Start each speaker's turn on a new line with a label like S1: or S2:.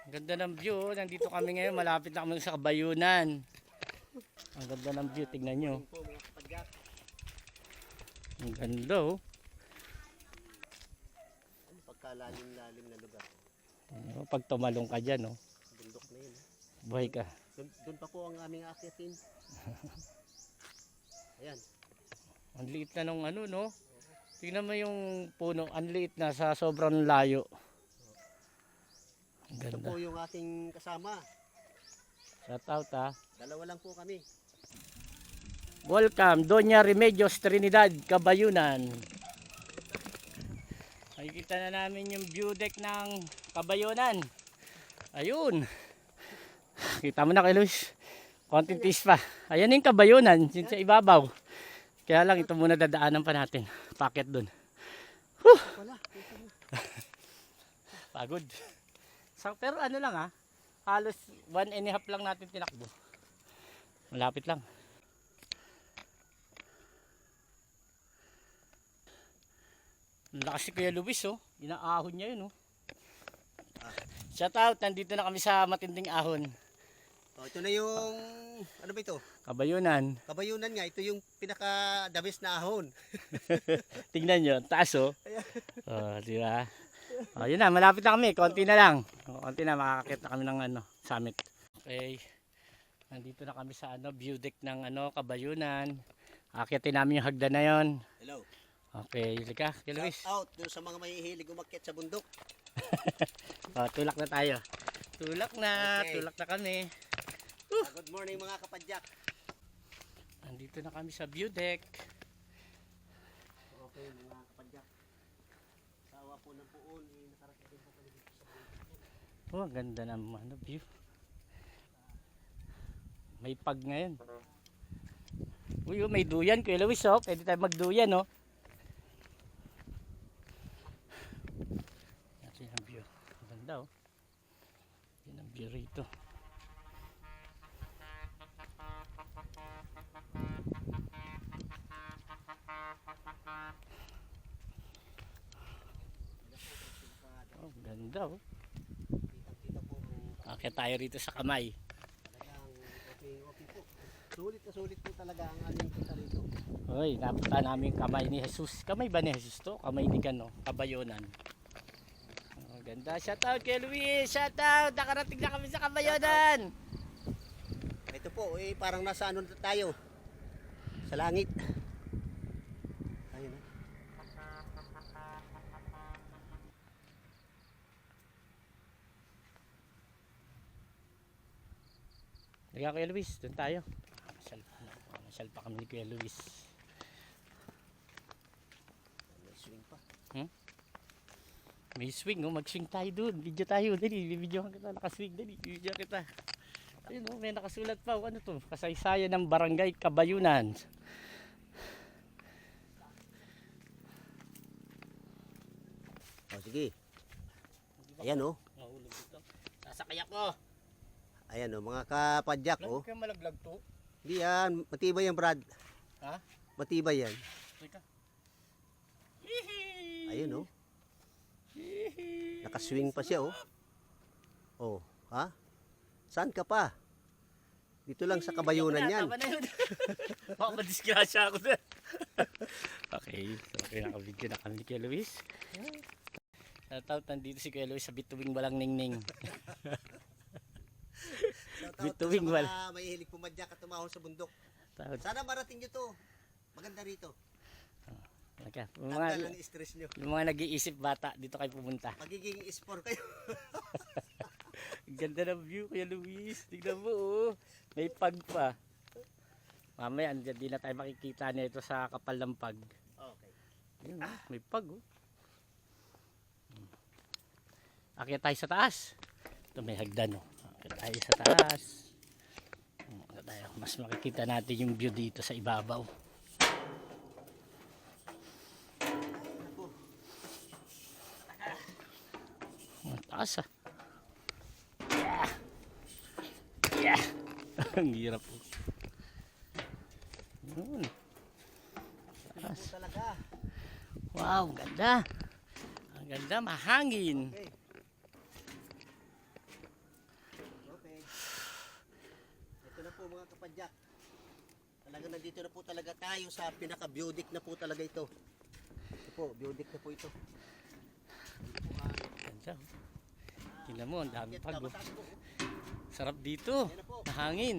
S1: Ganda ng view. Nandito kami ngayon. Malapit na kami sa Kabayunan. Ang ganda ng view. Tignan nyo. Ang ganda oh.
S2: Pagkalalim-lalim na lugar.
S1: Pag tumalong ka dyan oh.
S2: Bundok na yun.
S1: Buhay ka.
S2: Doon pa po ang aming akitin. Ayan.
S1: Ang liit na nung ano no. Tingnan mo yung puno. Ang liit na sa sobrang layo. Ang
S2: Ito
S1: ganda.
S2: po yung ating kasama.
S1: Shout out ha.
S2: Dalawa lang po kami.
S1: Welcome, Doña Remedios Trinidad, Kabayunan. Nakikita na namin yung view deck ng Kabayunan. Ayun. Kita mo na kay Luis. Konting tis pa. Ayan yung Kabayunan, sa ibabaw. Kaya lang ito muna dadaanan pa natin. Packet dun.
S2: Wala.
S1: Pagod. Pero ano lang ha. Halos 1.5 lang natin tinakbo. Malapit lang. Lakas si Kuya Luis oh. Inaahon niya yun oh. Shout out, nandito na kami sa matinding ahon.
S2: Oh, ito na yung, ano ba ito?
S1: Kabayunan.
S2: Kabayunan nga, ito yung pinaka the best na ahon.
S1: Tingnan nyo, taas oh. Oh, di ba? Oh, yun na, malapit na kami. Konti na lang. Konti na, makakakit na kami ng ano, summit. Okay. Nandito na kami sa ano, view deck ng ano, Kabayunan. Akitin namin yung hagdan na yon.
S2: Hello.
S1: Okay, lika, Kuya Luis.
S2: Shout out doon sa mga mahihilig umakyat sa bundok.
S1: Oh, tulak na tayo. Tulak na,
S2: Okay.
S1: tulak na kami.
S2: Good morning mga kapadyak.
S1: Nandito na kami sa view deck.
S2: Okay mga kapadyak. Sawa po ng puon, nakarating po kami dito sa bundok.
S1: Oh, ang ganda ng ano, view. May pag ngayon. Uy, oh, may duyan, Kuya Luis, oh. Pwede tayo magduyan, oh. Yan ang view. Ang ganda, oh. Yan ang view rito. Oh, ganda, oh.
S2: Kita po kung
S1: Akit tayo rito sa kamay.
S2: talagang okay po. Sulit po talaga ang aming punta rito.
S1: Hoy, napunta namin yung kamay ni Jesus. Kamay ba ni Jesus to? Kamay ni Kano, Kabayunan. Oh, ganda. Shout out kay Luis. Shout out. Nakarating na kami sa Kabayunan.
S2: Ito po, parang nasa ano na tayo. Sa langit. Ayun na.
S1: Liga Kuya Luis, doon tayo. Masyal pa kami ni Kuya Luis.
S2: May swing pa.
S1: May swing, oh. Mag-swing tayo doon. Video tayo. Dali, videohan kita. Nakaswing. Dali, video kita. Ayun, oh, may nakasulat pa. Oh, ano to? Kasaysayan ng Barangay Kabayunan.
S2: Oh, sige. Ayan oh.
S1: Mahulog dito. Sasakay ako.
S2: Ayan oh, mga kapadyak oh.
S1: Huwag kang malaglag to.
S2: Hindi yan, matibay yan Brad.
S1: Ha?
S2: Matibay yan.
S1: Teka.
S2: Ayun oh. Nakaswing pa siya oh. Oh, ha? Saan ka pa? Dito lang sa Kabayunan yan.
S1: Tama na yun. Baka madisgrasya ako doon. Okay, so nakabidyo na kami ni Kuya Luis. Shoutout, nandito si Kuya Luis sa bituing walang ningning. Bituing
S2: sa
S1: wal.
S2: mga mahihilig pumadyak at tumahon sa bundok. Sana marating nyo to. Maganda rito.
S1: Okay.
S2: Tanggal ang stress nyo.
S1: Yung mga nag-iisip bata, dito kayo pumunta.
S2: Magiging sport kayo.
S1: Ganda ng view, Kuya Luis. Tignan mo, oh. May pag pa. Mamaya, di na tayo makikita nito sa kapal ng pag.
S2: Okay.
S1: Ayun, oh. May pag, oh. Akyat tayo sa taas. Ito may hagdan, oh. Akyat tayo sa taas. Akyat tayo. Mas makikita natin yung view dito sa ibabaw. Ang taas, ah. Yeah. Ang hirap po. Yun.
S2: Taas. Talaga.
S1: Wow, ganda. Ang ganda, mahangin.
S2: Okay. mga kapadyak. Talagang nandito na po talaga tayo sa pinaka-beaudic na po talaga ito. Ito po, beaudic na po ito. Ito po,
S1: Ganda. Tingnan mo, ang dami
S2: akit
S1: pag.
S2: na mataas po.
S1: Sarap dito.
S2: Yan na po.
S1: Nahangin.